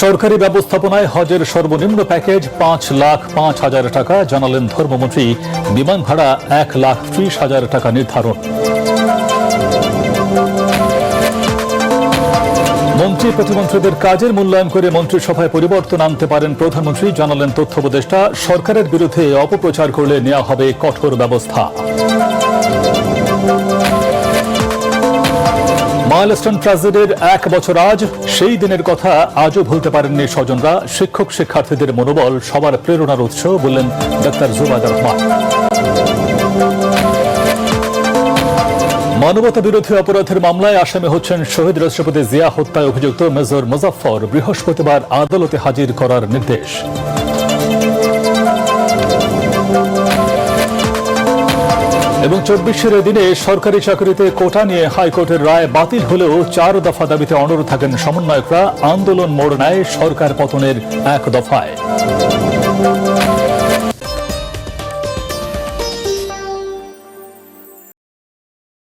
সরকারি ব্যবস্থাপনায় হজের সর্বনিম্ন প্যাকেজ 5,05,000 টাকা, জানালেন ধর্মমন্ত্রী। বিমান ভাড়া 1,30,000 টাকা নির্ধারণ। মন্ত্রী প্রতিমন্ত্রীদের কাজের মূল্যায়ন করে মন্ত্রিসভায় পরিবর্তন আনতে পারেন প্রধানমন্ত্রী, জানালেন তথ্য উপদেষ্টা। সরকারের বিরুদ্ধে অপপ্রচার করলে নেওয়া হবে কঠোর ব্যবস্থা। মাইলস্টোন ট্র্যাজেডির 1 বছর আজ, সেই দিনের কথা আজও ভুলতে পারেননি স্বজনরা। শিক্ষক শিক্ষার্থীদের মনোবল সবার প্রেরণার উৎস, বললেন ডাক্তার জুবাইদা রহমান। মানবতা বিরোধী অপরাধের মামলায় আসামি হচ্ছেন শহীদ রাষ্ট্রপতি জিয়া হত্যায় অভিযুক্ত মেজর মুজাফফর। বৃহস্পতিবার আদালতে হাজির করার নির্দেশ। এবং 24-এর দিনে সরকারি চাকরিতে কোটা নিয়ে হাইকোর্টের রায় বাতিল হলেও 4 দফা দাবিতে অনড় থাকেন সমন্বয়করা। আন্দোলন মোড় নেয় সরকার পতনের 1 দফায়।